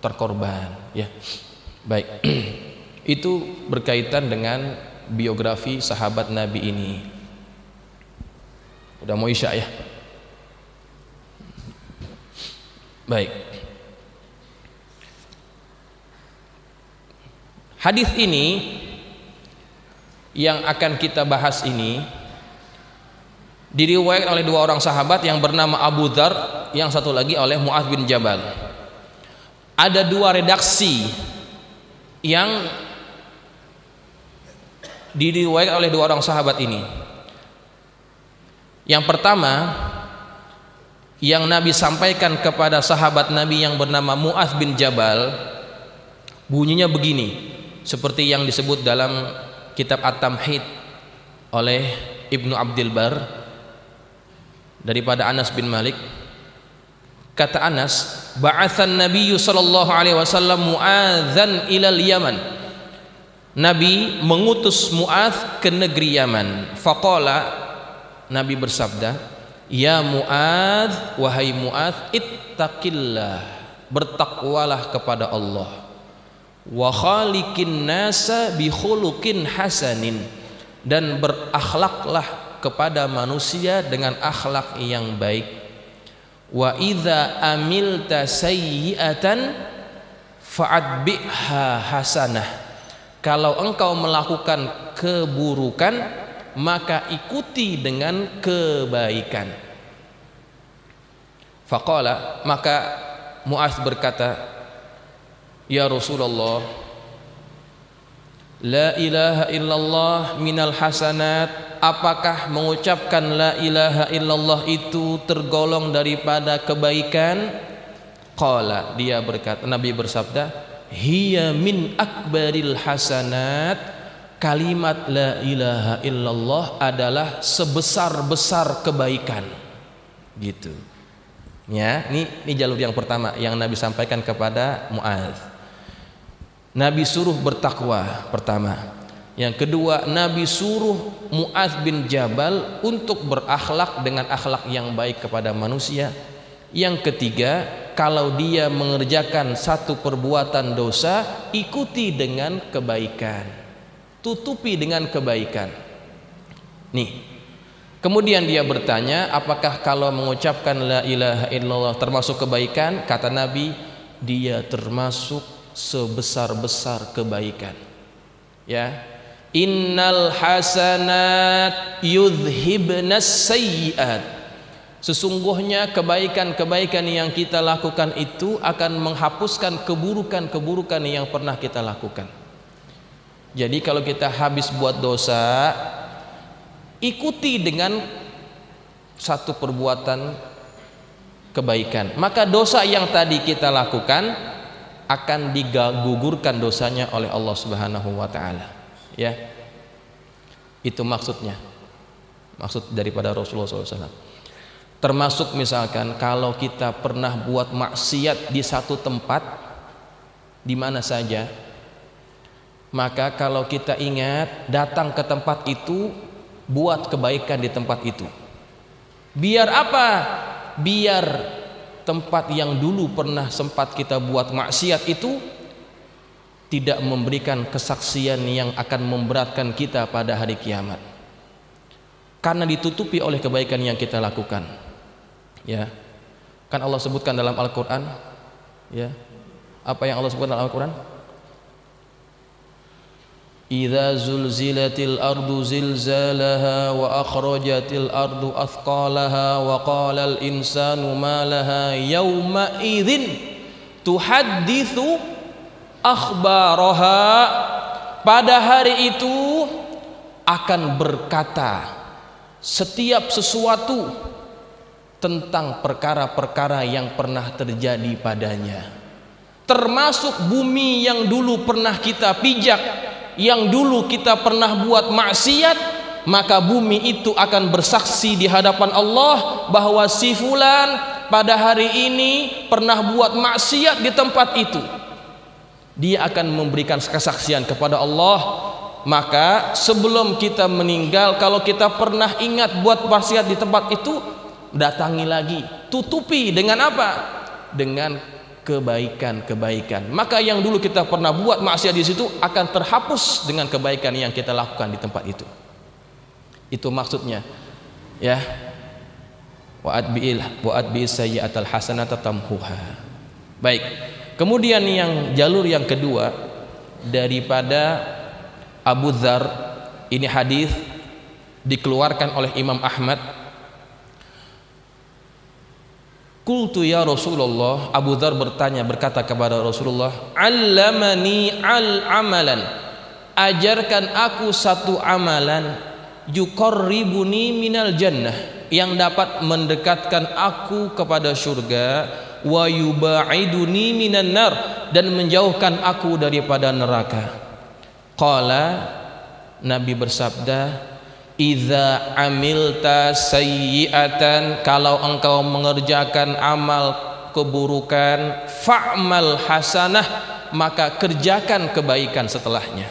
terkorban, ya. Baik. Itu berkaitan dengan biografi sahabat Nabi ini. Udah mau isya ya. Baik. Hadis ini yang akan kita bahas ini diriwayatkan oleh dua orang sahabat, yang bernama Abu Dzar, yang satu lagi oleh Mu'adz bin Jabal. Ada dua redaksi yang diriwayatkan oleh dua orang sahabat ini. Yang pertama yang Nabi sampaikan kepada sahabat Nabi yang bernama Mu'adz bin Jabal, bunyinya begini, seperti yang disebut dalam kitab At-Tamhid oleh Ibnu Abdul Bar daripada Anas bin Malik. Kata Anas, ba'atsan Nabiyyu sallallahu alaihi wasallam Mu'adzan ilal Yaman. Nabi mengutus Mu'adz ke negeri Yaman. Faqala, Nabi bersabda, ya Mu'adz, wahai Mu'adz, ittaqillah, bertakwalah kepada Allah. Wa khaliqin nasa bi khuluqin hasanin, dan berakhlaklah kepada manusia dengan akhlak yang baik. Wa idza amilta sayyi'atan fa'atbi'ha hasanah, kalau engkau melakukan keburukan maka ikuti dengan kebaikan. Faqala, maka Mu'adz berkata, ya Rasulullah, la ilaha illallah minal hasanat, apakah mengucapkan la ilaha illallah itu tergolong daripada kebaikan? Qala, dia berkata, Nabi bersabda, hiya min akbaril hasanat, kalimat la ilaha illallah adalah sebesar-besar kebaikan. Gitu. Ya, ini jalur yang pertama yang Nabi sampaikan kepada Muadz. Nabi suruh bertakwa pertama. Yang kedua, Nabi suruh Muadz bin Jabal untuk berakhlak dengan akhlak yang baik kepada manusia. Yang ketiga, kalau dia mengerjakan satu perbuatan dosa, ikuti dengan kebaikan, tutupi dengan kebaikan. Nih, kemudian dia bertanya, apakah kalau mengucapkan la ilaha illallah termasuk kebaikan? Kata Nabi, dia termasuk sebesar-besar kebaikan. Ya, innal hasanat yudhibnas sayyiat. Sesungguhnya kebaikan-kebaikan yang kita lakukan itu akan menghapuskan keburukan-keburukan yang pernah kita lakukan. Jadi kalau kita habis buat dosa, ikuti dengan satu perbuatan kebaikan, maka dosa yang tadi kita lakukan akan digugurkan dosanya oleh Allah Subhanahu wa taala. Ya. Itu maksudnya. Maksud daripada Rasulullah SAW. Termasuk misalkan kalau kita pernah buat maksiat di satu tempat, di mana saja, maka kalau kita ingat datang ke tempat itu, buat kebaikan di tempat itu. Biar apa? Biar tempat yang dulu pernah sempat kita buat maksiat itu tidak memberikan kesaksian yang akan memberatkan kita pada hari kiamat, karena ditutupi oleh kebaikan yang kita lakukan. Ya, kan Allah sebutkan dalam Al-Quran. Ya, apa yang Allah sebutkan dalam Al-Quran? Idza zulzilatil ardu zilzalaha wa akhrajatil ardu athqalaha wa qalal insanu ma laha yawma idzin tuhadditsu akhbaraha. Pada hari itu akan berkata setiap sesuatu tentang perkara-perkara yang pernah terjadi padanya, termasuk bumi yang dulu pernah kita pijak, yang dulu kita pernah buat maksiat, maka bumi itu akan bersaksi di hadapan Allah bahwa si fulan pada hari ini pernah buat maksiat di tempat itu. Dia akan memberikan kesaksian kepada Allah. Maka sebelum kita meninggal, kalau kita pernah ingat buat maksiat di tempat itu, datangi lagi, tutupi dengan apa? Dengan kebaikan-kebaikan. Maka yang dulu kita pernah buat maksiat di situ akan terhapus dengan kebaikan yang kita lakukan di tempat itu. Itu maksudnya. Ya. Wa atbi'is sayyi'atal hasanata tamhuha. Baik. Kemudian yang jalur yang kedua daripada Abu Dzar, ini hadis dikeluarkan oleh Imam Ahmad. Qultu ya Rasulullah, Abu Dzar berkata kepada Rasulullah, allamani amalan, ajarkan aku satu amalan, yuqarribuni minal jannah, yang dapat mendekatkan aku kepada surga, wa yubaiduni minan nar, dan menjauhkan aku daripada neraka. Qala, Nabi bersabda, idza amilta sayyi'atan, kalau engkau mengerjakan amal keburukan, fa'mal hasanah, maka kerjakan kebaikan setelahnya.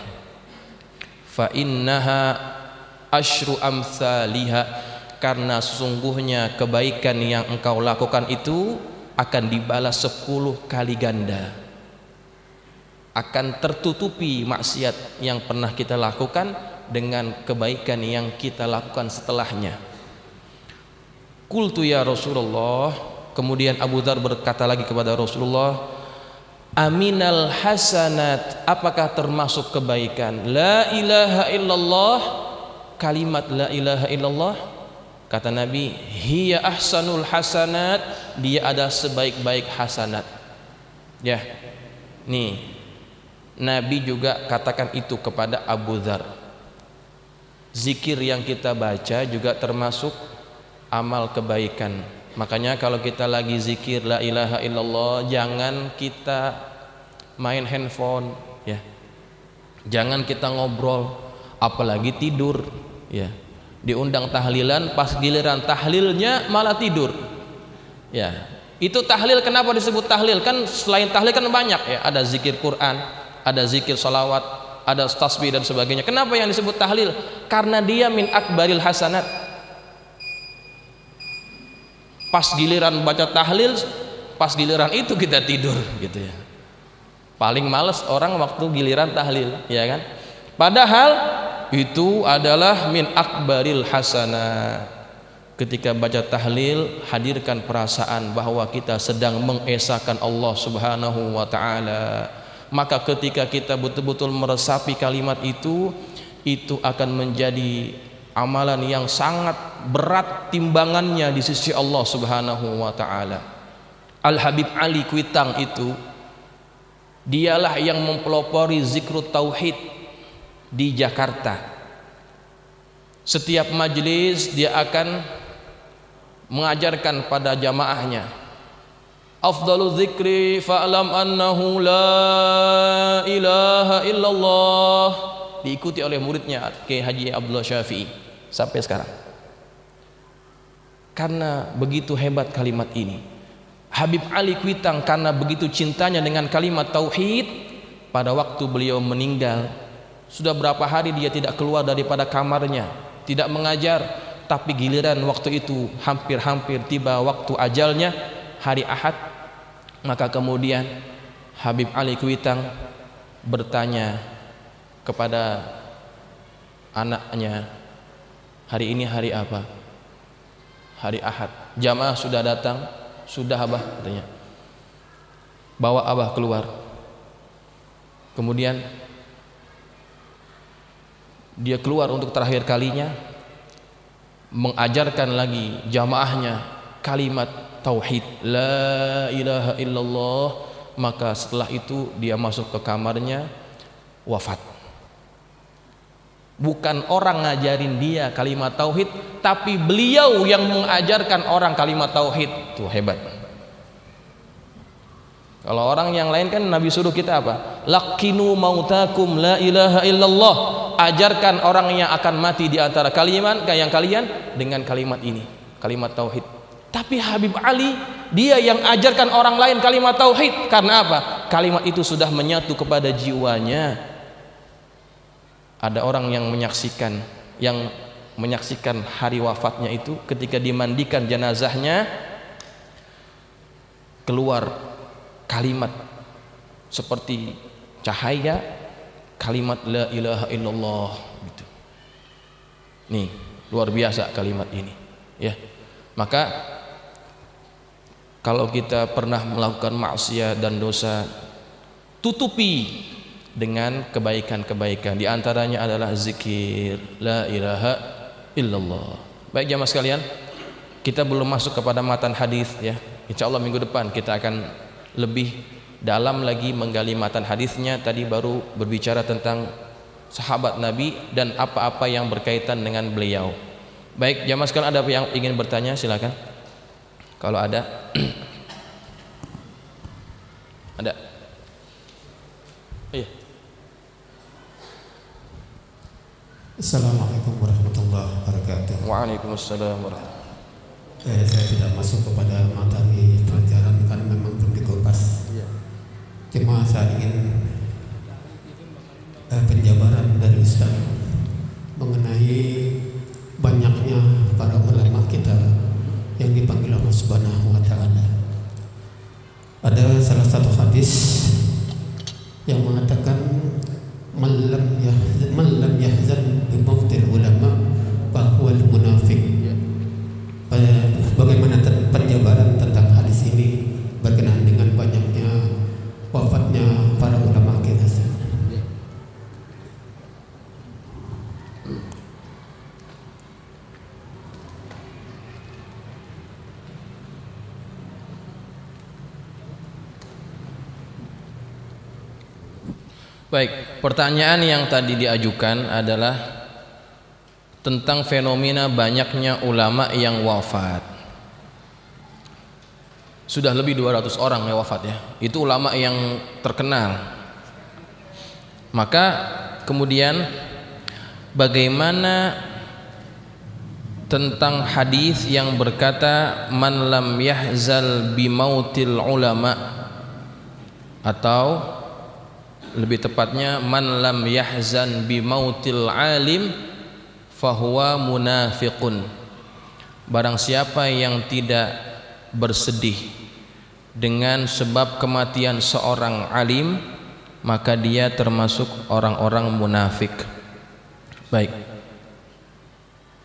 Fa innaha asyru amsalihha, karena sesungguhnya kebaikan yang engkau lakukan itu akan dibalas 10 kali ganda. Akan tertutupi maksiat yang pernah kita lakukan dengan kebaikan yang kita lakukan setelahnya. Qultu ya Rasulullah, kemudian Abu Dzar berkata lagi kepada Rasulullah, aminal hasanat, apakah termasuk kebaikan la ilaha illallah, kalimat la ilaha illallah? Kata Nabi, hiya ahsanul hasanat, dia ada sebaik-baik hasanat. Ya, nih Nabi juga katakan itu kepada Abu Dzar. Zikir yang kita baca juga termasuk amal kebaikan. Makanya kalau kita lagi zikir la ilaha illallah, jangan kita main handphone, ya. Jangan kita ngobrol, apalagi tidur ya. Diundang tahlilan, pas giliran tahlilnya malah tidur ya. Itu tahlil, kenapa disebut tahlil? Kan selain tahlil kan banyak ya, ada zikir Quran, ada zikir salawat, ada tasbih dan sebagainya. Kenapa yang disebut tahlil? Karena dia min akbaril hasanat. Pas giliran baca tahlil, pas giliran itu kita tidur gitu ya. Paling males orang waktu giliran tahlil ya kan. Padahal itu adalah min akbaril hasanat. Ketika baca tahlil, hadirkan perasaan bahwa kita sedang mengesahkan Allah Subhanahu wa taala. Maka ketika kita betul-betul meresapi kalimat itu akan menjadi amalan yang sangat berat timbangannya di sisi Allah Subhanahu wa taala. Al Habib Ali Kuitang itu dialah yang mempelopori zikrut tauhid di Jakarta. Setiap majelis dia akan mengajarkan pada jamaahnya, afdalu dzikri fa'lam annahu la ilaha illallah, diikuti oleh muridnya Kiai Haji Abdullah Syafi'i sampai sekarang. Karena begitu hebat kalimat ini, Habib Ali Kuitang karena begitu cintanya dengan kalimat tauhid, pada waktu beliau meninggal sudah berapa hari dia tidak keluar daripada kamarnya, tidak mengajar. Tapi giliran waktu itu hampir-hampir tiba waktu ajalnya, hari Ahad, maka kemudian Habib Ali Kuitang bertanya kepada anaknya, hari ini hari apa? Hari Ahad. Jamaah sudah datang, sudah Abah katanya. Bawa Abah keluar. Kemudian dia keluar untuk terakhir kalinya, mengajarkan lagi jamaahnya kalimat tauhid la ilaha illallah. Maka setelah itu dia masuk ke kamarnya, wafat. Bukan orang ngajarin dia kalimat tauhid, tapi beliau yang mengajarkan orang kalimat tauhid. Itu hebat. Kalau orang yang lain kan Nabi suruh kita apa? Laqinu mautakum la ilaha illallah. Ajarkan orang yang akan mati di antara kalian dengan kalimat ini, kalimat tauhid. Tapi Habib Ali dia yang ajarkan orang lain kalimat tauhid. Karena apa? Kalimat itu sudah menyatu kepada jiwanya. Ada orang yang menyaksikan hari wafatnya itu, ketika dimandikan jenazahnya keluar kalimat seperti cahaya, kalimat la ilaha illallah gitu. Nih, luar biasa kalimat ini ya. Maka kalau kita pernah melakukan maksiat dan dosa, tutupi dengan kebaikan-kebaikan. Di antaranya adalah zikir la ilaha illallah. Baik jamaah sekalian, kita belum masuk kepada matan hadis ya. Insyaallah minggu depan kita akan lebih dalam lagi menggali matan hadisnya. Tadi baru berbicara tentang sahabat Nabi dan apa-apa yang berkaitan dengan beliau. Baik jamaah sekalian, ada yang ingin bertanya silakan. Kalau ada ada. Iya. Assalamualaikum warahmatullahi wabarakatuh. Waalaikumsalam warahmatullahi wabarakatuh. Saya tidak masuk kepada materi pelajaran karena memang belum dikupas. Cuma saya ingin penjabaran dari Ustaz mengenai banyaknya para ulama kita yang dipanggil Allah Subhanahu wa taala. Ada salah satu hadis yang mengatakan man lam yahzan bi mautil ulama fa huwal munafiq. Bagaimana penjabaran tentang hadis ini berkenaan dengan banyaknya wafatnya para ulama kita? Baik, pertanyaan yang tadi diajukan adalah tentang fenomena banyaknya ulama yang wafat. Sudah lebih 200 orang yang wafat ya. Itu ulama yang terkenal. Maka kemudian bagaimana tentang hadis yang berkata man lam yahzal bimautil ulama, atau lebih tepatnya man lam yahzan bimautil alim fahuwa munafiqun. Barang siapa yang tidak bersedih dengan sebab kematian seorang alim, maka dia termasuk orang-orang munafik. Baik,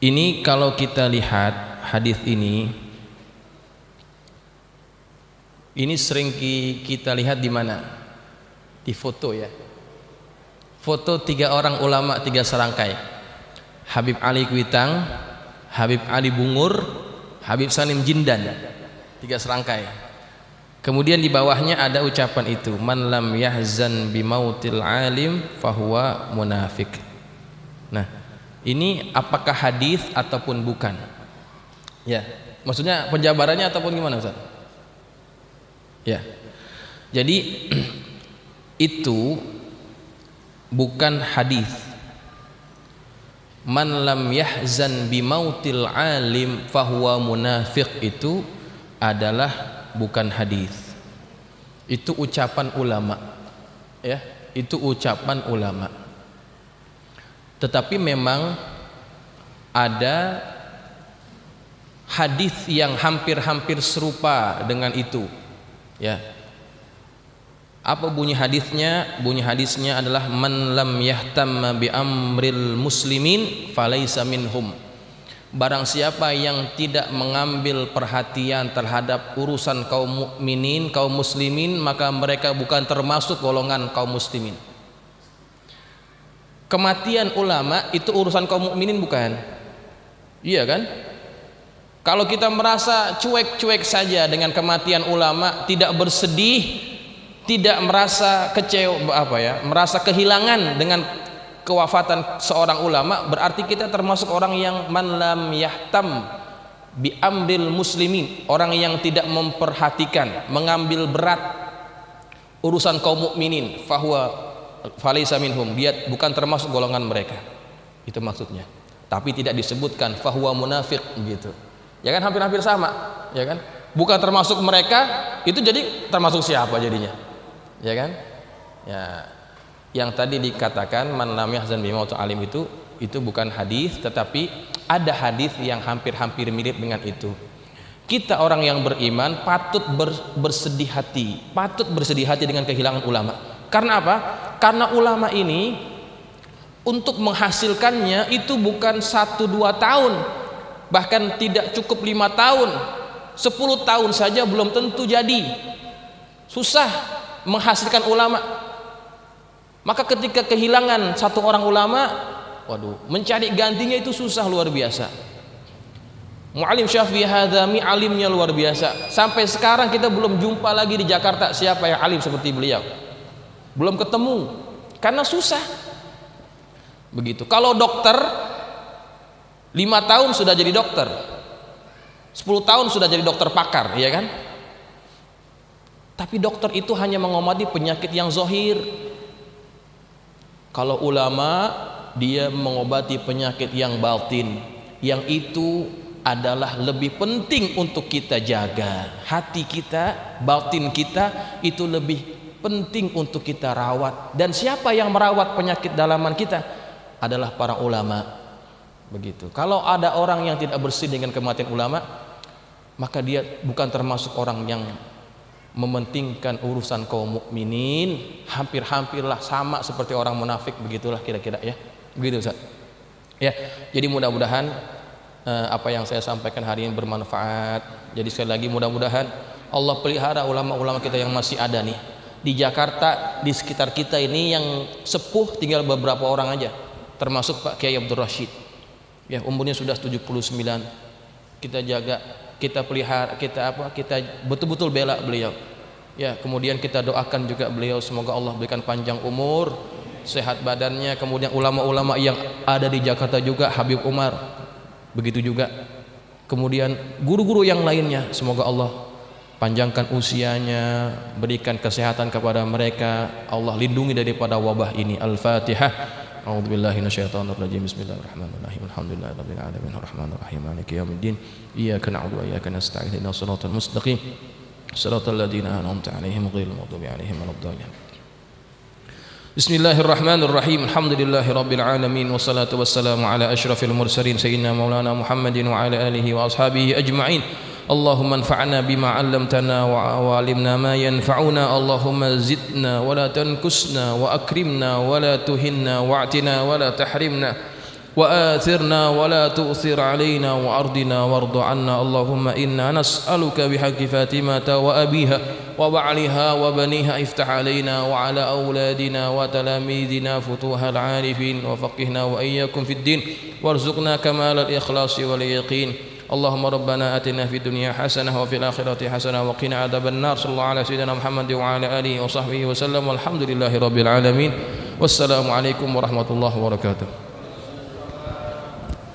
ini kalau kita lihat hadis ini sering kita lihat di mana? Di foto ya. Foto 3 orang ulama 3 serangkai. Habib Ali Kuitang, Habib Ali Bungur, Habib Salim Jindan, 3 serangkai. Kemudian di bawahnya ada ucapan itu, man lam yahzan bimautil alim fahuwa munafik. Nah, ini apakah hadis ataupun bukan? Ya, maksudnya penjabarannya ataupun gimana Ustaz? Ya. Jadi itu bukan hadis. Man lam yahzan bimautil alim fahuwa munafiq itu adalah bukan hadis. Itu ucapan ulama. Ya, itu ucapan ulama. Tetapi memang ada hadis yang hampir-hampir serupa dengan itu. Ya. Apa bunyi hadisnya? Bunyi hadisnya adalah man lam yahtamma bi amril muslimin falaisa minhum. Barang siapa yang tidak mengambil perhatian terhadap urusan kaum mukminin, kaum muslimin, maka mereka bukan termasuk golongan kaum muslimin. Kematian ulama itu urusan kaum mukminin bukan? Iya kan? Kalau kita merasa cuek-cuek saja dengan kematian ulama, tidak bersedih, tidak merasa merasa kehilangan dengan kewafatan seorang ulama, berarti kita termasuk orang yang man lam yahtam bi amril muslimin, orang yang tidak memperhatikan, mengambil berat urusan kaum mukminin, fahuwa falaysa minhum, dia bukan termasuk golongan mereka. Itu maksudnya. Tapi tidak disebutkan fahuwa munafiq gitu. Ya kan, hampir-hampir sama, ya kan? Bukan termasuk mereka, itu jadi termasuk siapa jadinya? Ya kan? Ya, yang tadi dikatakan man lam yahzan bimautil alim itu bukan hadis, tetapi ada hadis yang hampir-hampir mirip dengan itu. Kita orang yang beriman patut bersedih hati dengan kehilangan ulama. Karena apa? Karena ulama ini untuk menghasilkannya itu bukan 1-2 tahun, bahkan tidak cukup 5 tahun, 10 tahun saja belum tentu jadi. Susah menghasilkan ulama. Maka ketika kehilangan satu orang ulama, waduh, mencari gantinya itu susah luar biasa. Mu'alim Syafi'i Hadami alimnya luar biasa. Sampai sekarang kita belum jumpa lagi di Jakarta siapa yang alim seperti beliau. Belum ketemu, karena susah. Begitu. Kalau dokter 5 tahun sudah jadi dokter, 10 tahun sudah jadi dokter pakar, ya kan? Tapi dokter itu hanya mengobati penyakit yang zahir. Kalau ulama, dia mengobati penyakit yang batin, yang itu adalah lebih penting untuk kita jaga. Hati kita, batin kita itu lebih penting untuk kita rawat. Dan siapa yang merawat penyakit dalaman kita? Adalah para ulama. Begitu. Kalau ada orang yang tidak bersih dengan kematian ulama, maka dia bukan termasuk orang yang mementingkan urusan kaum mukminin. Hampir-hampirlah sama seperti orang munafik, begitulah kira-kira ya. Begitu Ustaz. Ya, jadi mudah-mudahan apa yang saya sampaikan hari ini bermanfaat. Jadi sekali lagi mudah-mudahan Allah pelihara ulama-ulama kita yang masih ada nih di Jakarta, di sekitar kita ini, yang sepuh tinggal beberapa orang aja, termasuk Pak Kiai Abdul Rashid. Ya, umurnya sudah 79. Kita jaga, kita pelihara, kita betul-betul bela beliau. Ya, kemudian kita doakan juga beliau, semoga Allah berikan panjang umur, sehat badannya. Kemudian ulama-ulama yang ada di Jakarta juga, Habib Umar, begitu juga. Kemudian guru-guru yang lainnya, semoga Allah panjangkan usianya, berikan kesehatan kepada mereka, Allah lindungi daripada wabah ini. Al-Fatihah. A'udzu billahi minasyaitonir rajim. Bismillahirrahmanirrahim. Alhamdulillahi rabbil alamin arrahmanir rahim maliki yaumiddin. Iyyaka na'budu wa iyyaka nasta'in. Ihdinas siratal mustaqim. Siratal ladzina an'amta 'alaihim ghairil maghdubi 'alaihim waladdallin. Bismillahirrahmanirrahim. Alhamdulillahi rabbil alamin wassalatu wassalamu ala asyrafil mursalin sayyidina maulana Muhammadin wa ala alihi wa ashabihi ajma'in. Allahumma anfa'na bima 'allamtana wa 'allimna ma yanfa'una. Allahumma zidna wa la tankusna wa akrimna wa la tuhinna wa'tina wa la tahrimna wa athirna wa la tu'thir 'alaina wa ardina warḍa 'anna. Allahumma inna nas'aluka bihaqqi Fatimata wa abiha wa ba'liha wa baniha iftah 'alaina wa 'ala auladina wa talamidina futuhal 'arifin wa faqihna wa iyyakum fid din warzuqna kamalal ikhlasi wal yaqin. Allahumma rabbana atina fid dunya hasanah wa fil akhirati hasanah wa qina adzabannar. Sallallahu ala sayyidina Muhammad wa ala alihi wa sahbihi wa sallam. Walhamdulillahi rabbil alamin. Wassalamu alaikum warahmatullahi wabarakatuh.